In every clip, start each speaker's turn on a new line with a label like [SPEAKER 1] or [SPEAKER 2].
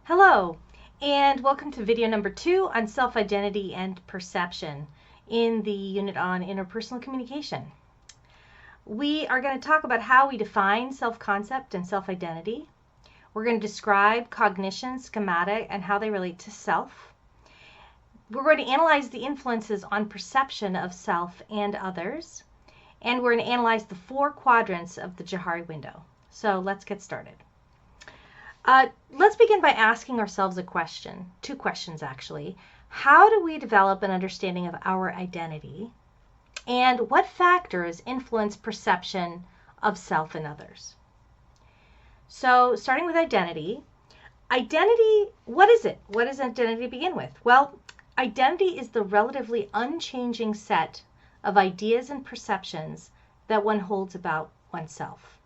[SPEAKER 1] Hello, and welcome to video number 2 on self-identity and perception in the unit on interpersonal communication. We are going to talk about how we define self-concept and self-identity. We're going to describe cognition, schematic, and how they relate to self. We're going to analyze the influences on perception of self and others. And we're going to analyze the 4 quadrants of the Johari window. So let's get started. Let's begin by asking ourselves a question, 2 questions actually. How do we develop an understanding of our identity? And what factors influence perception of self and others? So starting with identity, what is it? What does identity to begin with? Well, identity is the relatively unchanging set of ideas and perceptions that one holds about oneself.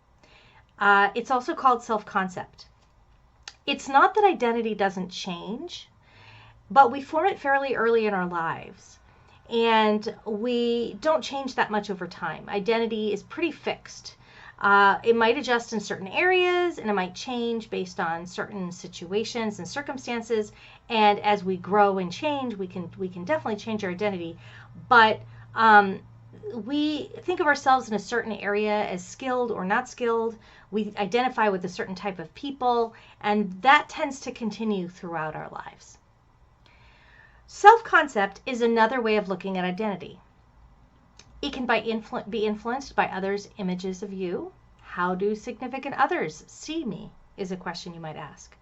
[SPEAKER 1] It's also called self-concept. It's not that identity doesn't change, but we form it fairly early in our lives, and we don't change that much over time. Identity is pretty fixed. It might adjust in certain areas, and it might change based on certain situations and circumstances. And as we grow and change, we can definitely change our identity. But we think of ourselves in a certain area as skilled or not skilled. We identify with a certain type of people, and that tends to continue throughout our lives. Self-concept is another way of looking at identity. It can be influenced by others' images of you. How do significant others see me is a question you might ask.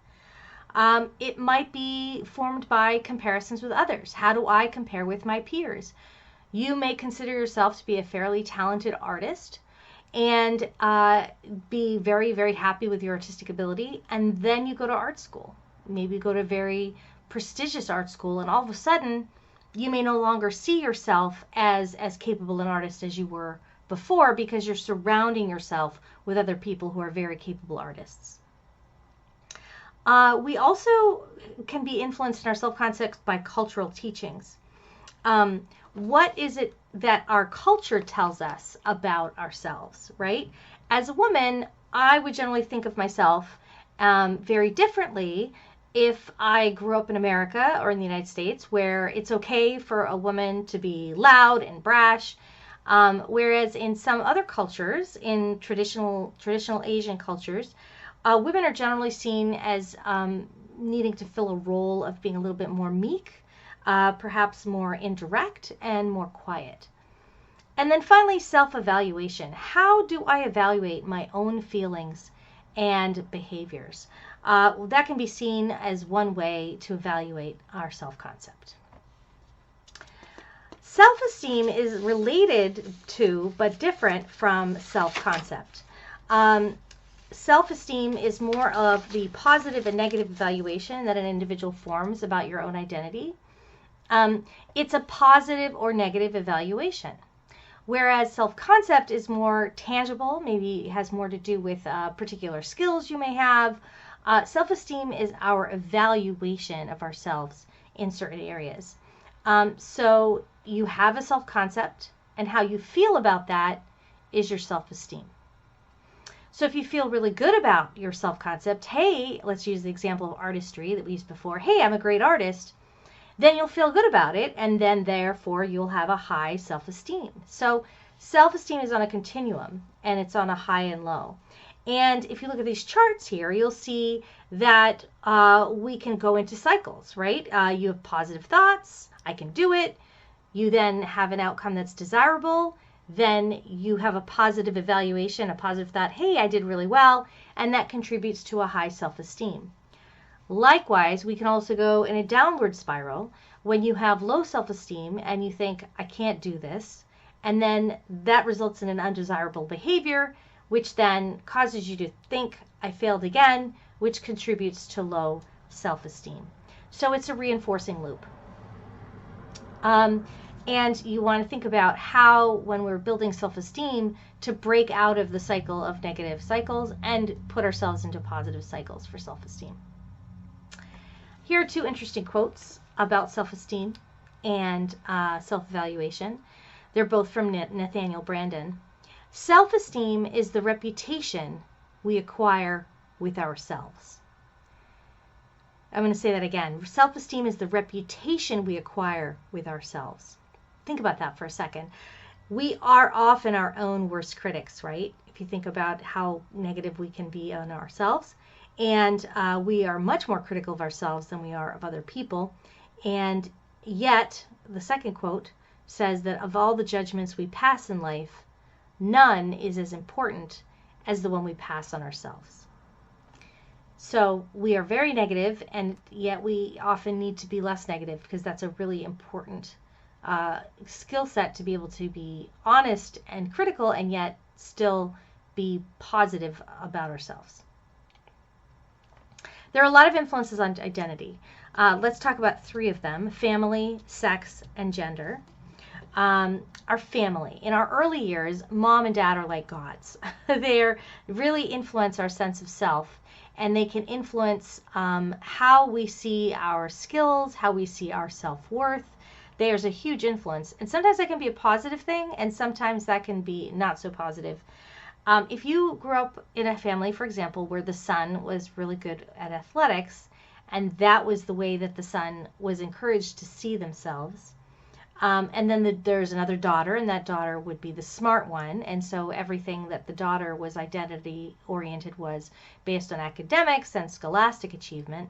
[SPEAKER 1] It might be formed by comparisons with others. How do I compare with my peers? You may consider yourself to be a fairly talented artist and be very, very happy with your artistic ability. And then you go to art school. Maybe you go to a very prestigious art school, and all of a sudden you may no longer see yourself as capable an artist as you were before, because you're surrounding yourself with other people who are very capable artists. We also can be influenced in our self-concept by cultural teachings. What is it that our culture tells us about ourselves, right? As a woman, I would generally think of myself very differently if I grew up in America or in the United States, where it's okay for a woman to be loud and brash, whereas in some other cultures, in traditional Asian cultures, women are generally seen as needing to fill a role of being a little bit more meek, perhaps more indirect and more quiet. And then finally, self-evaluation. How do I evaluate my own feelings and behaviors? That can be seen as one way to evaluate our self-concept. Self-esteem is related to, but different from self-concept. Self-esteem is more of the positive and negative evaluation that an individual forms about your own identity. It's a positive or negative evaluation, whereas self-concept is more tangible, maybe has more to do with particular skills you may have. Self-esteem is our evaluation of ourselves in certain areas. So you have a self-concept, and how you feel about that is your self-esteem. So if you feel really good about your self-concept, hey, let's use the example of artistry that we used before. Hey, I'm a great artist. Then you'll feel good about it, and then therefore you'll have a high self-esteem. So self-esteem is on a continuum, and it's on a high and low. And if you look at these charts here, you'll see that we can go into cycles, right? You have positive thoughts, I can do it. You then have an outcome that's desirable. Then you have a positive evaluation, a positive thought, hey, I did really well, and that contributes to a high self-esteem. Likewise, we can also go in a downward spiral when you have low self-esteem and you think, I can't do this, and then that results in an undesirable behavior, which then causes you to think, I failed again, which contributes to low self-esteem. So it's a reinforcing loop. And you want to think about how, when we're building self-esteem, to break out of the cycle of negative cycles and put ourselves into positive cycles for self-esteem. Here are 2 interesting quotes about self-esteem and self-evaluation. They're both from Nathaniel Branden. Self-esteem is the reputation we acquire with ourselves. I'm going to say that again. Self-esteem is the reputation we acquire with ourselves. Think about that for a second. We are often our own worst critics, right? If you think about how negative we can be on ourselves. And we are much more critical of ourselves than we are of other people. And yet, the second quote says that of all the judgments we pass in life, none is as important as the one we pass on ourselves. So we are very negative, and yet we often need to be less negative, because that's a really important skill set to be able to be honest and critical and yet still be positive about ourselves. There are a lot of influences on identity. Let's talk about 3 of them: family, sex, and gender. Our family. In our early years, mom and dad are like gods. They really influence our sense of self, and they can influence how we see our skills, how we see our self-worth. There's a huge influence, and sometimes that can be a positive thing, and sometimes that can be not so positive. If you grew up in a family, for example, where the son was really good at athletics, and that was the way that the son was encouraged to see themselves, and then there's another daughter, and that daughter would be the smart one, and so everything that the daughter was identity oriented was based on academics and scholastic achievement.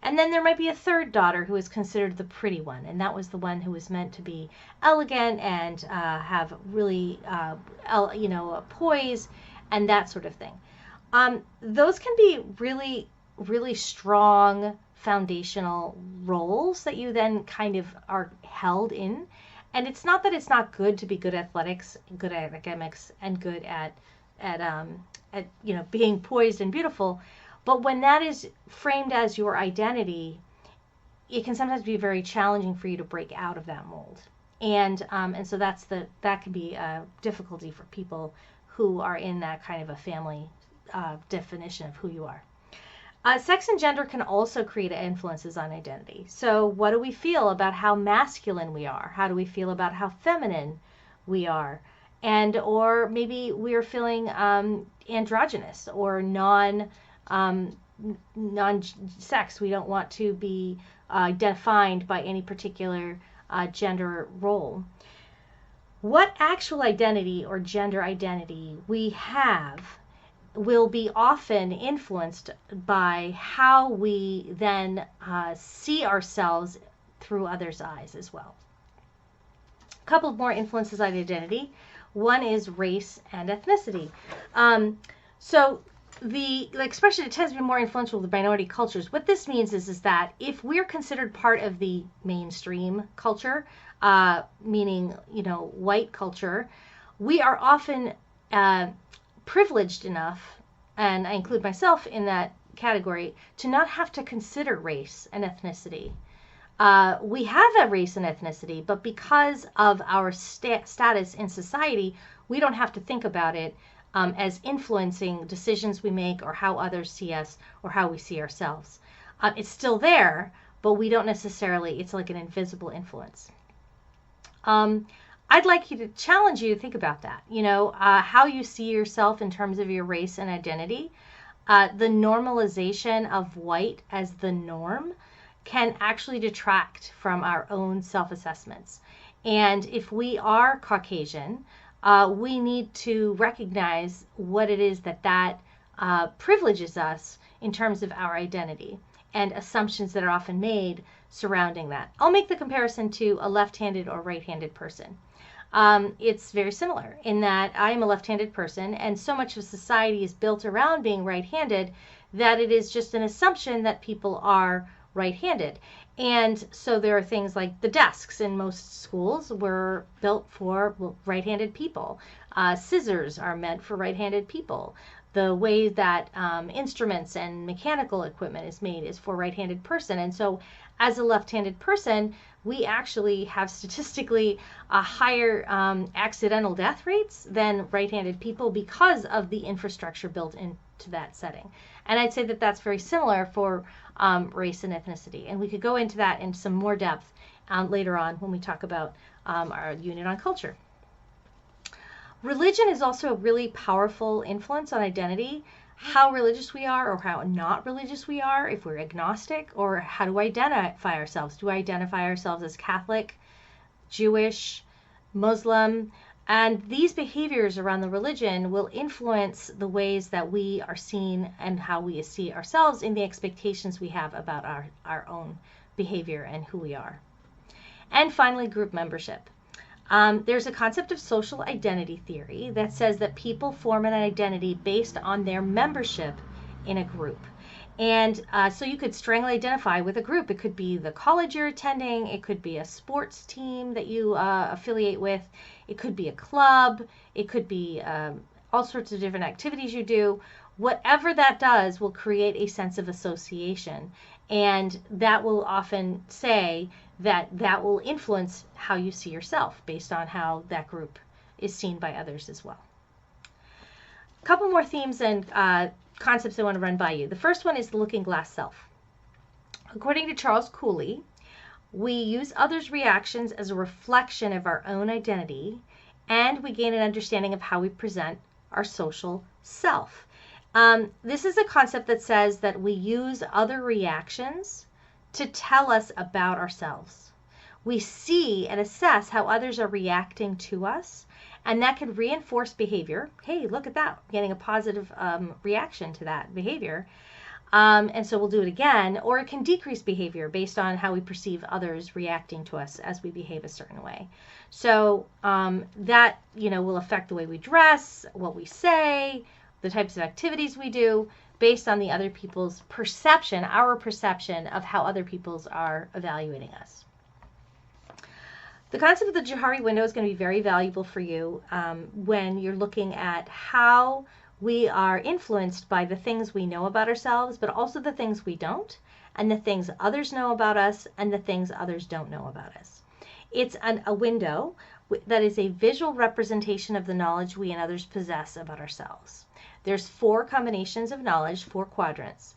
[SPEAKER 1] And then there might be a third daughter who is considered the pretty one, and that was the one who was meant to be elegant and have really, poise and that sort of thing. Those can be really, really strong foundational roles that you then kind of are held in. And it's not that it's not good to be good at athletics, good at academics, and good at being poised and beautiful. But when that is framed as your identity, it can sometimes be very challenging for you to break out of that mold. And so that can be a difficulty for people who are in that kind of a family definition of who you are. Sex and gender can also create influences on identity. So what do we feel about how masculine we are? How do we feel about how feminine we are? And or maybe we're feeling androgynous or non-sex. We don't want to be defined by any particular gender role. What actual identity or gender identity we have will be often influenced by how we then see ourselves through others' eyes as well. A couple of more influences on identity. One is race and ethnicity. So the expression, it tends to be more influential with minority cultures. What this means is that if we're considered part of the mainstream culture, meaning white culture, we are often privileged enough, and I include myself in that category, to not have to consider race and ethnicity. We have a race and ethnicity, but because of our status in society, we don't have to think about it as influencing decisions we make or how others see us or how we see ourselves. It's still there, but we don't necessarily, it's like an invisible influence. I'd like you to challenge you to think about that, how you see yourself in terms of your race and identity. The normalization of white as the norm can actually detract from our own self-assessments. And if we are Caucasian, we need to recognize what it is that privileges us in terms of our identity and assumptions that are often made surrounding that. I'll make the comparison to a left-handed or right-handed person. It's very similar in that I am a left-handed person, and so much of society is built around being right-handed that it is just an assumption that people are right-handed. And so there are things like the desks in most schools were built for right-handed people. Scissors are meant for right-handed people. The way that instruments and mechanical equipment is made is for a right-handed person. And so as a left-handed person, we actually have statistically higher accidental death rates than right-handed people because of the infrastructure built into that setting. And I'd say that that's very similar for race and ethnicity. And we could go into that in some more depth later on when we talk about our unit on culture. Religion is also a really powerful influence on identity. how religious we are or how not religious we are, if we're agnostic, or how to identify ourselves. Do we identify ourselves as Catholic, Jewish, Muslim? And these behaviors around the religion will influence the ways that we are seen and how we see ourselves in the expectations we have about our own behavior and who we are. And finally, group membership. There's a concept of social identity theory that says that people form an identity based on their membership in a group. And so you could strongly identify with a group. It could be the college you're attending. It could be a sports team that you affiliate with. It could be a club. It could be all sorts of different activities you do. Whatever that does will create a sense of association. And that will often say that will influence how you see yourself based on how that group is seen by others as well. A couple more themes and concepts I want to run by you. The first one is the looking glass self. According to Charles Cooley, we use others' reactions as a reflection of our own identity, and we gain an understanding of how we present our social self. This is a concept that says that we use other reactions to tell us about ourselves. We see and assess how others are reacting to us, and that can reinforce behavior. Hey, look at that, getting a positive reaction to that behavior. And so we'll do it again, or it can decrease behavior based on how we perceive others reacting to us as we behave a certain way. So that, will affect the way we dress, what we say, the types of activities we do, based on the other people's perception, our perception of how other people's are evaluating us. The concept of the Johari window is going to be very valuable for you when you're looking at how we are influenced by the things we know about ourselves, but also the things we don't, and the things others know about us, and the things others don't know about us. It's a window that is a visual representation of the knowledge we and others possess about ourselves. There's 4 combinations of knowledge, 4 quadrants,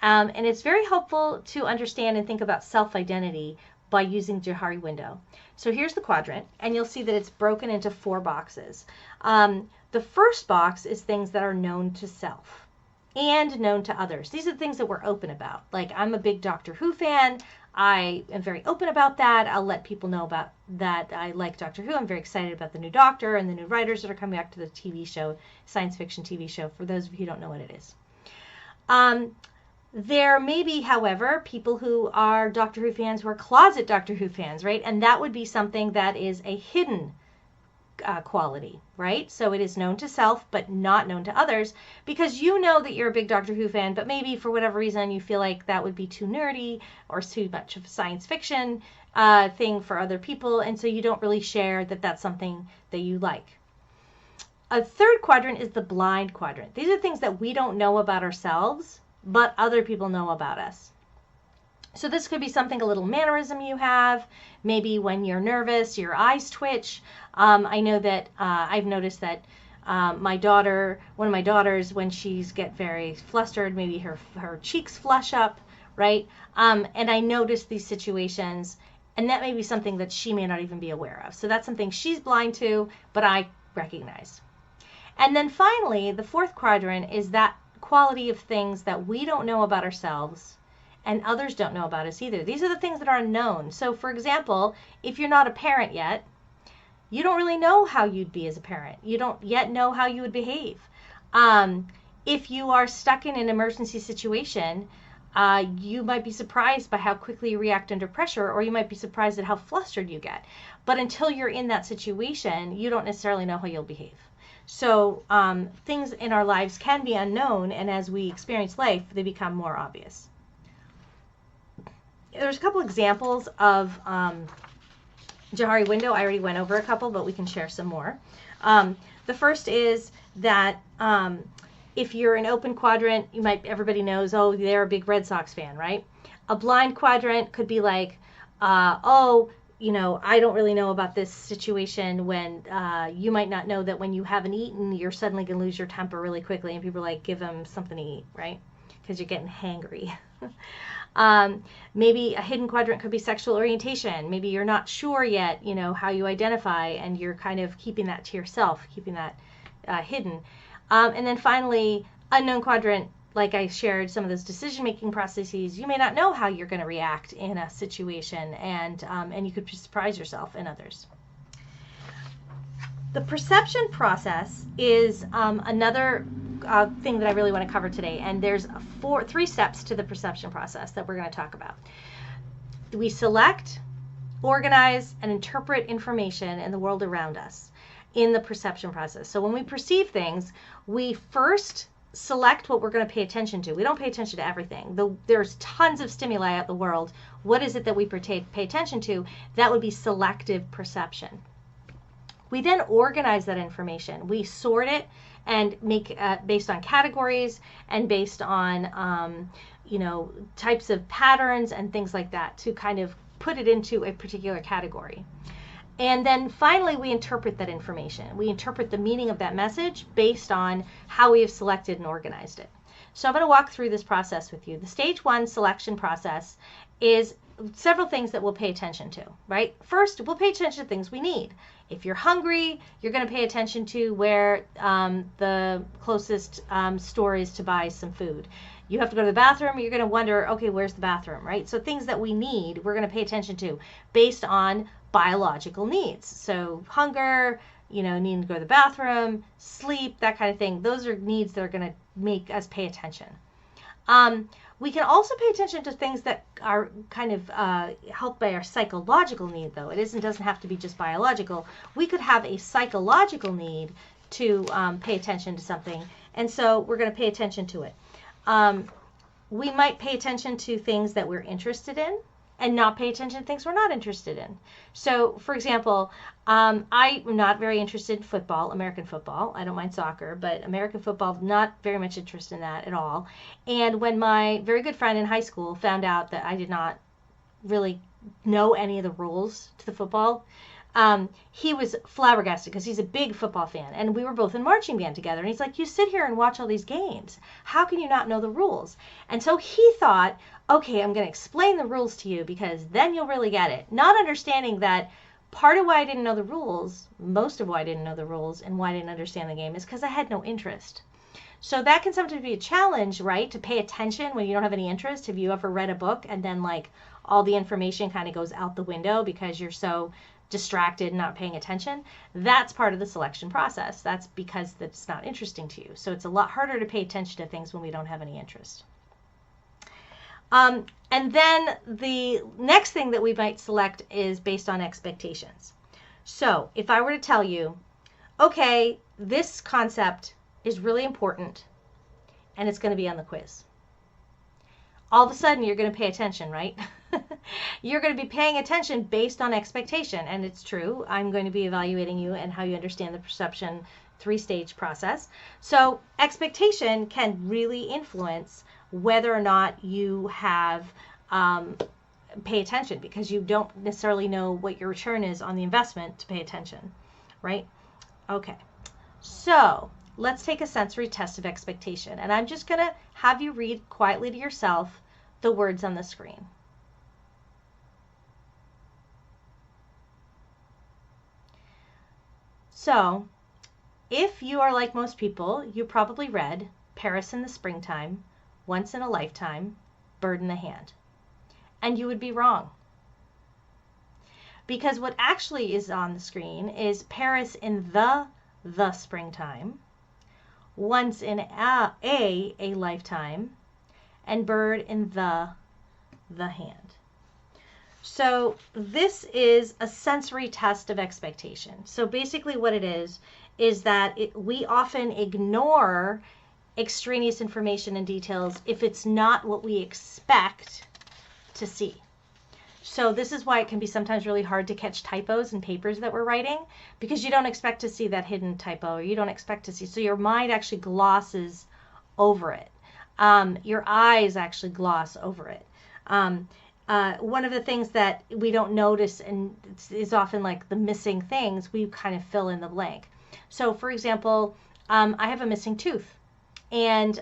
[SPEAKER 1] and it's very helpful to understand and think about self-identity by using Johari window. So here's the quadrant, and you'll see that it's broken into 4 boxes. The first box is things that are known to self and known to others. These are the things that we're open about. Like, I'm a big Doctor Who fan. I am very open about that. I'll let people know about that. I like Doctor Who. I'm very excited about the new Doctor and the new writers that are coming back to the TV show, science fiction TV show, for those of you who don't know what it is. There may be, however, people who are Doctor Who fans who are closet Doctor Who fans, right? And that would be something that is a hidden quality, right? So it is known to self, but not known to others, because you know that you're a big Doctor Who fan, but maybe for whatever reason you feel like that would be too nerdy or too much of a science fiction thing for other people, and so you don't really share that that's something that you like. A third quadrant is the blind quadrant. These are things that we don't know about ourselves, but other people know about us. So this could be something, a little mannerism you have. Maybe when you're nervous, your eyes twitch. I know that I've noticed that one of my daughters, when she's get very flustered, maybe her cheeks flush up, right? And I notice these situations, and that may be something that she may not even be aware of. So that's something she's blind to, but I recognize. And then finally, the fourth quadrant is that quality of things that we don't know about ourselves and others don't know about us either. These are the things that are unknown. So for example, if you're not a parent yet, you don't really know how you'd be as a parent. You don't yet know how you would behave. If you are stuck in an emergency situation, you might be surprised by how quickly you react under pressure, or you might be surprised at how flustered you get. But until you're in that situation, you don't necessarily know how you'll behave. So things in our lives can be unknown, and as we experience life, they become more obvious. There's a couple examples of Johari window. I already went over a couple, but we can share some more. The first is that if you're an open quadrant, everybody knows, oh, they're a big Red Sox fan, right? A blind quadrant could be like, I don't really know about this situation, when you might not know that when you haven't eaten, you're suddenly going to lose your temper really quickly, and people are like, give them something to eat, right? Because you're getting hangry. Maybe a hidden quadrant could be sexual orientation. Maybe you're not sure yet, how you identify, and you're kind of keeping that to yourself, keeping that hidden. And then finally, Unknown quadrant, like I shared some of those decision-making processes, you may not know how you're going to react in a situation, and you could surprise yourself and others. The perception process is another thing that I really want to cover today, and there's three steps to the perception process that we're going to talk about. We select, organize, and interpret information in the world around us in the perception process. So when we perceive things, we first select what we're going to pay attention to. We don't pay attention to everything. There's tons of stimuli out in the world. What is it that we pay attention to? That would be selective perception. We then organize that information. We sort it and make based on categories and based on types of patterns and things like that to kind of put it into a particular category. And then finally, we interpret that information. We interpret the meaning of that message based on how we have selected and organized it. So I'm going to walk through this process with you. The stage 1 selection process is several things that we'll pay attention to, right? First, we'll pay attention to things we need. If you're hungry, you're going to pay attention to where the closest store is to buy some food. You have to go to the bathroom, you're going to wonder, okay, where's the bathroom, right? So things that we need, we're going to pay attention to based on biological needs. So hunger, needing to go to the bathroom, sleep, that kind of thing. Those are needs that are going to make us pay attention. We can also pay attention to things that are kind of helped by our psychological need, though. It doesn't have to be just biological. We could have a psychological need to pay attention to something, and so we're going to pay attention to it. We might pay attention to things that we're interested in and not pay attention to things we're not interested in. So, for example, I'm not very interested in football, American football. I don't mind soccer, but American football, not very much interested in that at all. And when my very good friend in high school found out that I did not really know any of the rules to the football, he was flabbergasted because he's a big football fan, and we were both in marching band together, and he's like, you sit here and watch all these games. How can you not know the rules? And so he thought, okay, I'm going to explain the rules to you because then you'll really get it. Not understanding that part of why I didn't know the rules, most of why I didn't know the rules and why I didn't understand the game is because I had no interest. So that can sometimes be a challenge, right? To pay attention when you don't have any interest. Have you ever read a book and then like all the information kind of goes out the window because you're so distracted and not paying attention? That's part of the selection process. That's because that's not interesting to you. So it's a lot harder to pay attention to things when we don't have any interest. And then the next thing that we might select is based on expectations. So if I were to tell you, okay, this concept is really important and it's going to be on the quiz, all of a sudden you're going to pay attention, right? You're going to be paying attention based on expectation. And it's true. I'm going to be evaluating you and how you understand the perception 3-stage process. So expectation can really influence whether or not you have pay attention, because you don't necessarily know what your return is on the investment to pay attention, right? Okay, so let's take a sensory test of expectation, and I'm just going to have you read quietly to yourself the words on the screen. So if you are like most people, you probably read Paris in the Springtime, Once in a Lifetime, Bird in the Hand. And you would be wrong. Because what actually is on the screen is Paris in the springtime, Once in a lifetime, and Bird in the hand. So this is a sensory test of expectation. So basically what it is that we often ignore extraneous information and details if it's not what we expect to see. So this is why it can be sometimes really hard to catch typos in papers that we're writing, because you don't expect to see that hidden typo, or you don't expect to see. So your mind actually glosses over it. Your eyes actually gloss over it. One of the things that we don't notice and is often like the missing things, we kind of fill in the blank. So for example, I have a missing tooth. And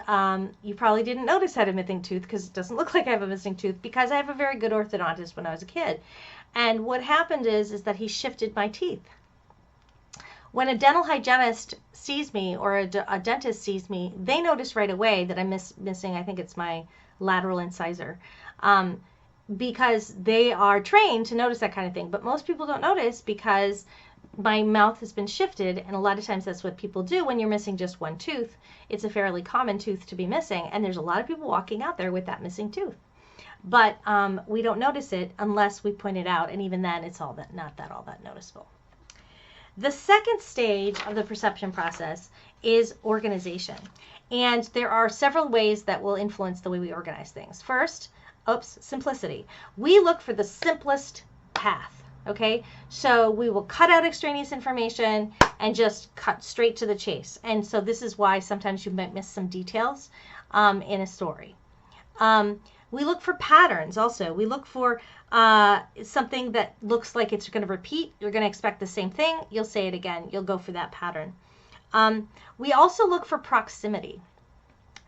[SPEAKER 1] you probably didn't notice I had a missing tooth because it doesn't look like I have a missing tooth, because I have a very good orthodontist when I was a kid. And what happened is that he shifted my teeth. When a dental hygienist sees me or a dentist sees me, they notice right away that I'm missing, I think it's my lateral incisor, because they are trained to notice that kind of thing. But most people don't notice because my mouth has been shifted, and a lot of times that's what people do when you're missing just one tooth. It's a fairly common tooth to be missing, and there's a lot of people walking out there with that missing tooth. But we don't notice it unless we point it out, and even then it's not all that noticeable. The second stage of the perception process is organization. And there are several ways that will influence the way we organize things. First, simplicity. We look for the simplest path. Okay, so we will cut out extraneous information and just cut straight to the chase. And so this is why sometimes you might miss some details in a story. We look for patterns also. We look for something that looks like it's going to repeat. You're going to expect the same thing. You'll say it again. You'll go for that pattern. We also look for proximity.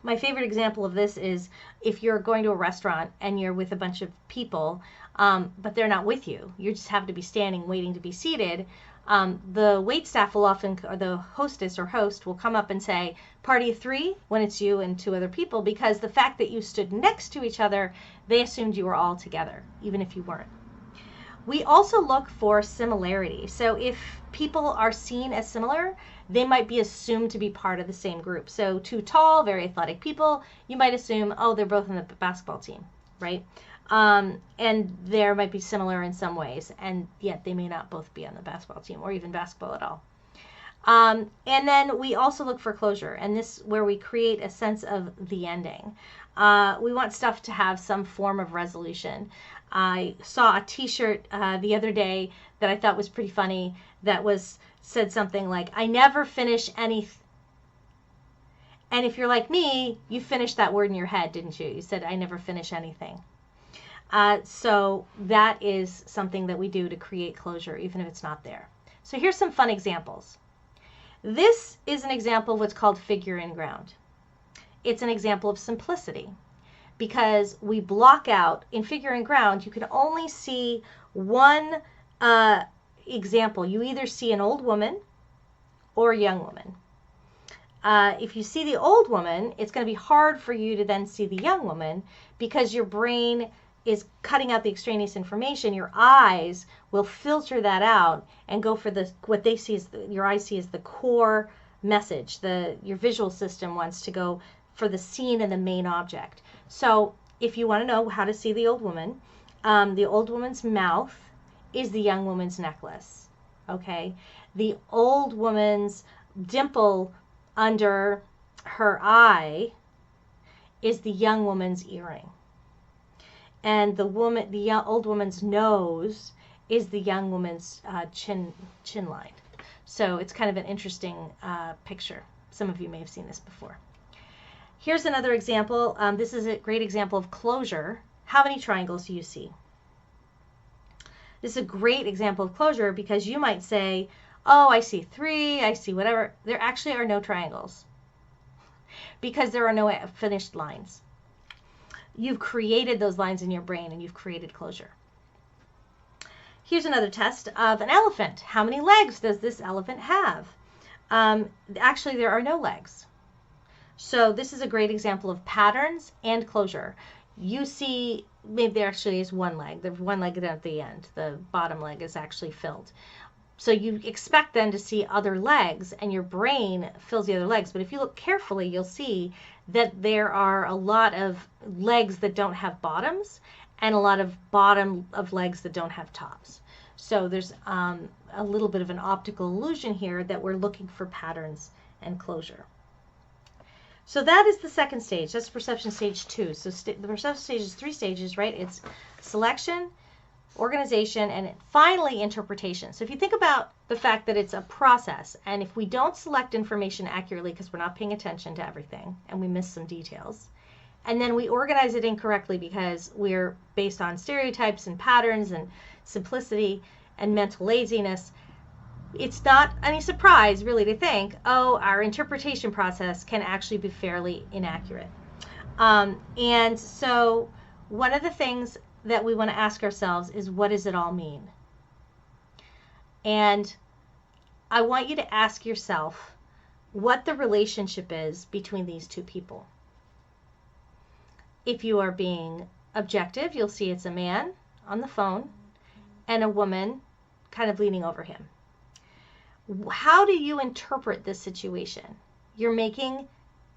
[SPEAKER 1] My favorite example of this is if you're going to a restaurant and you're with a bunch of people, but they're not with you. You just have to be standing waiting to be seated. The wait staff will often, or the hostess or host will come up and say, party of three, when it's you and two other people, because the fact that you stood next to each other, they assumed you were all together, even if you weren't. We also look for similarity. So if people are seen as similar, they might be assumed to be part of the same group. So two tall, very athletic people, you might assume, oh, they're both in the basketball team, right? And there might be similar in some ways, and yet they may not both be on the basketball team or even basketball at all. And then we also look for closure, and this is where we create a sense of the ending. We want stuff to have some form of resolution. I saw a t-shirt the other day that I thought was pretty funny that said something like, I never finish anything. And if you're like me, you finished that word in your head, didn't you? You said, I never finish anything. So that is something that we do to create closure, even if it's not there. So here's some fun examples. This is an example of what's called figure in ground. It's an example of simplicity because we block out, in figure in ground, you can only see one example. You either see an old woman or a young woman. If you see the old woman, it's going to be hard for you to then see the young woman because your brain is cutting out the extraneous information. Your eyes will filter that out and go for what they see as your eyes see as the core message. Your visual system wants to go for the scene and the main object. So if you want to know how to see the old woman's mouth is the young woman's necklace. Okay, the old woman's dimple under her eye is the young woman's earring. And the old woman's nose is the young woman's chin line. So it's kind of an interesting picture. Some of you may have seen this before. Here's another example. This is a great example of closure. How many triangles do you see? This is a great example of closure because you might say, oh, I see 3, I see whatever. There actually are no triangles because there are no finished lines. You've created those lines in your brain and you've created closure. Here's another test of an elephant. How many legs does this elephant have? Actually, there are no legs. So this is a great example of patterns and closure. You see, maybe there actually is one leg. There's one leg at the end. The bottom leg is actually filled. So you expect then to see other legs, and your brain fills the other legs. But if you look carefully, you'll see that there are a lot of legs that don't have bottoms and a lot of bottom of legs that don't have tops. So there's a little bit of an optical illusion here that we're looking for patterns and closure. So that is the second stage. That's perception stage 2. So the perception stage is 3 stages, right? It's selection, organization, and finally interpretation. So if you think about the fact that it's a process, and if we don't select information accurately because we're not paying attention to everything and we miss some details, and then we organize it incorrectly because we're based on stereotypes and patterns and simplicity and mental laziness, it's not any surprise really to think, oh, our interpretation process can actually be fairly inaccurate. And so one of the things that we want to ask ourselves is, what does it all mean? And I want you to ask yourself what the relationship is between these two people. If you are being objective, you'll see it's a man on the phone and a woman kind of leaning over him. How do you interpret this situation? You're making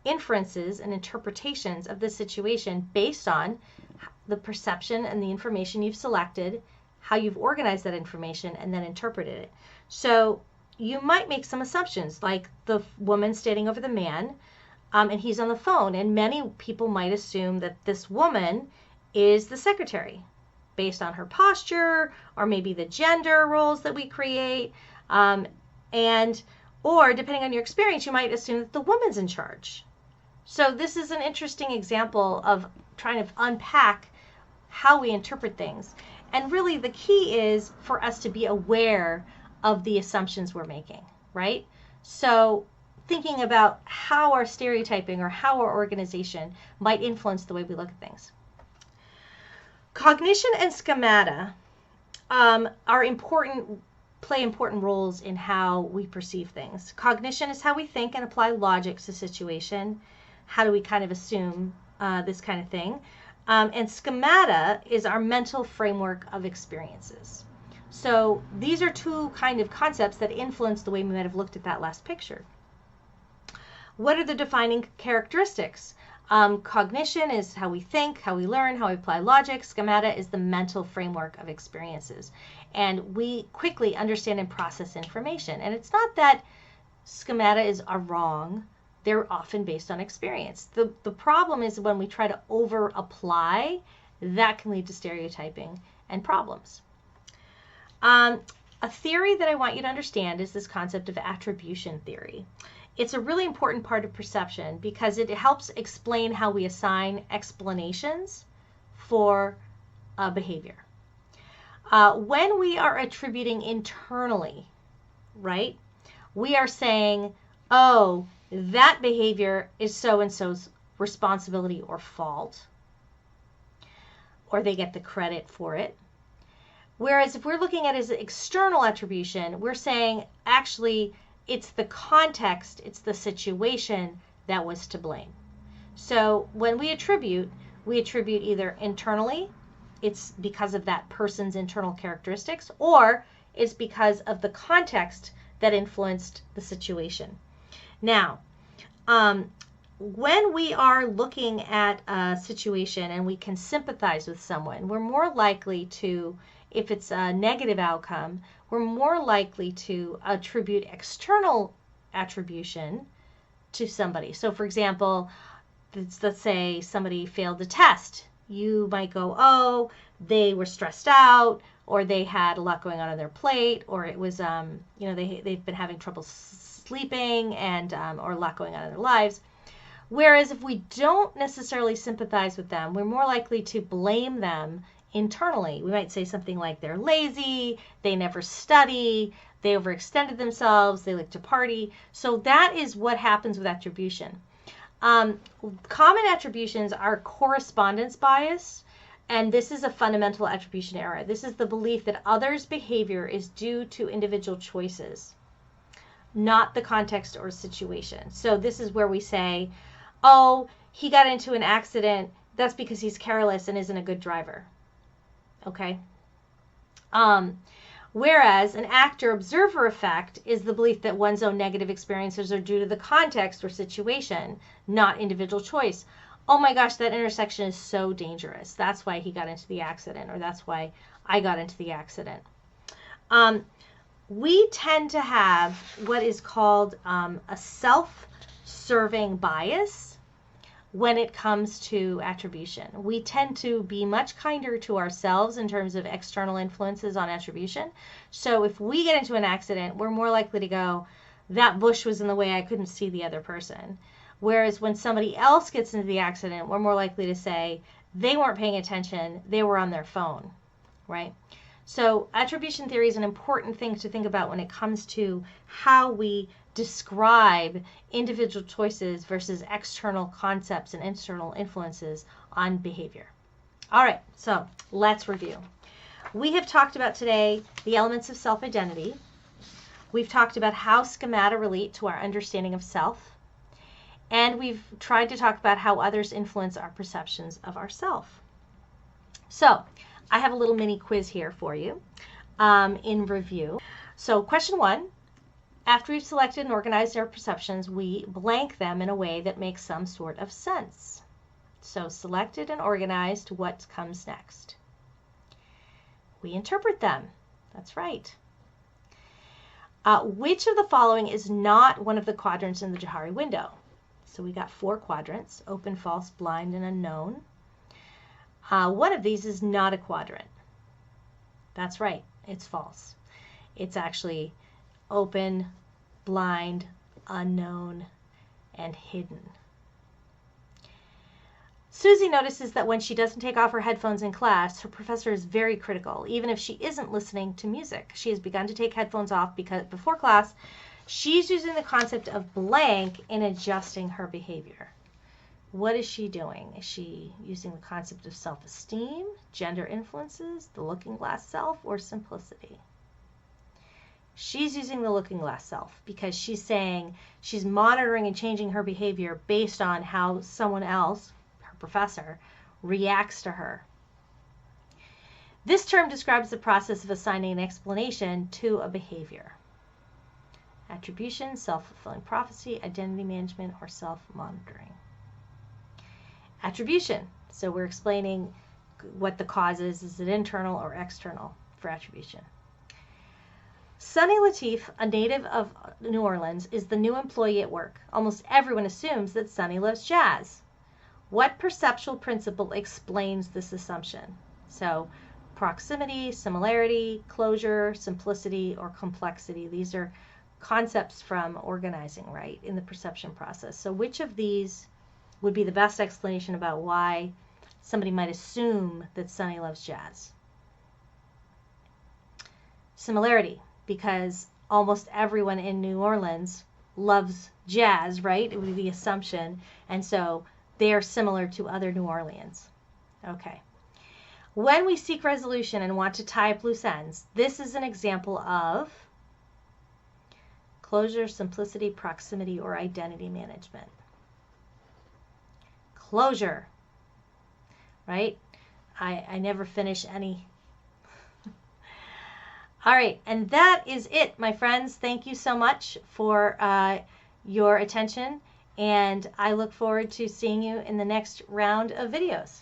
[SPEAKER 1] inferences and interpretations of the situation based on the perception and the information you've selected, how you've organized that information, and then interpreted it. So you might make some assumptions, like the woman standing over the man, and he's on the phone, and many people might assume that this woman is the secretary based on her posture, or maybe the gender roles that we create, or depending on your experience, you might assume that the woman's in charge. So this is an interesting example of trying to unpack how we interpret things. And really the key is for us to be aware of the assumptions we're making, right? So thinking about how our stereotyping or how our organization might influence the way we look at things. Cognition and schemata play important roles in how we perceive things. Cognition is how we think and apply logic to a situation. How do we kind of assume this kind of thing? And schemata is our mental framework of experiences. So these are two kind of concepts that influence the way we might have looked at that last picture. What are the defining characteristics? Cognition is how we think, how we learn, how we apply logic. Schemata is the mental framework of experiences. And we quickly understand and process information. And it's not that schemata are wrong. They're often based on experience. The problem is when we try to over-apply, that can lead to stereotyping and problems. A theory that I want you to understand is this concept of attribution theory. It's a really important part of perception because it helps explain how we assign explanations for behavior. When we are attributing internally, right, we are saying, oh, that behavior is so-and-so's responsibility or fault, or they get the credit for it. Whereas if we're looking at it as an external attribution, we're saying, actually, it's the context, it's the situation that was to blame. So when we attribute either internally, it's because of that person's internal characteristics, or it's because of the context that influenced the situation. Now, when we are looking at a situation and we can sympathize with someone, we're more likely to, if it's a negative outcome, we're more likely to attribute external attribution to somebody. So for example, let's say somebody failed a test. You might go, oh, they were stressed out, or they had a lot going on their plate, or it was, they've been having trouble sleeping and or a lot going on in their lives. Whereas if we don't necessarily sympathize with them, we're more likely to blame them internally. We might say something like they're lazy, they never study, they overextended themselves, they like to party. So that is what happens with attribution. Common attributions are correspondence bias, and this is a fundamental attribution error. This is the belief that others' behavior is due to individual choices, not the context or situation. So this is where we say, oh, he got into an accident, that's because he's careless and isn't a good driver. Okay? Whereas an actor-observer effect is the belief that one's own negative experiences are due to the context or situation, not individual choice. Oh my gosh, that intersection is so dangerous. That's why he got into the accident, or that's why I got into the accident. We tend to have what is called a self-serving bias when it comes to attribution. We tend to be much kinder to ourselves in terms of external influences on attribution. So if we get into an accident, we're more likely to go, that bush was in the way, I couldn't see the other person. Whereas when somebody else gets into the accident, we're more likely to say, they weren't paying attention, they were on their phone, right? So attribution theory is an important thing to think about when it comes to how we describe individual choices versus external concepts and external influences on behavior. All right, so let's review. We have talked about today the elements of self-identity. We've talked about how schemata relate to our understanding of self. And we've tried to talk about how others influence our perceptions of ourself. So I have a little mini quiz here for you in review. So question 1, after we've selected and organized our perceptions, we blank them in a way that makes some sort of sense. So selected and organized, what comes next? We interpret them. That's right. Which of the following is not one of the quadrants in the Johari window? So we got 4 quadrants: open, false, blind, and unknown. One of these is not a quadrant. That's right, it's false. It's actually open, blind, unknown, and hidden. Susie notices that when she doesn't take off her headphones in class, her professor is very critical, even if she isn't listening to music. She has begun to take headphones off because before class, she's using the concept of blank in adjusting her behavior. What is she doing? Is she using the concept of self-esteem, gender influences, the looking glass self, or simplicity? She's using the looking glass self because she's saying she's monitoring and changing her behavior based on how someone else, her professor, reacts to her. This term describes the process of assigning an explanation to a behavior. Attribution, self-fulfilling prophecy, identity management, or self-monitoring. Attribution. So we're explaining what the cause is. Is it internal or external for attribution? Sunny Latif, a native of New Orleans, is the new employee at work. Almost everyone assumes that Sunny loves jazz. What perceptual principle explains this assumption? So proximity, similarity, closure, simplicity, or complexity. These are concepts from organizing, right, in the perception process. So which of these would be the best explanation about why somebody might assume that Sunny loves jazz? Similarity, because almost everyone in New Orleans loves jazz, right? It would be the assumption. And so they are similar to other New Orleans. Okay. When we seek resolution and want to tie up loose ends, this is an example of closure, simplicity, proximity, or identity management. Closure, right? I never finish any. All right, and that is it, my friends. Thank you so much for your attention, and I look forward to seeing you in the next round of videos.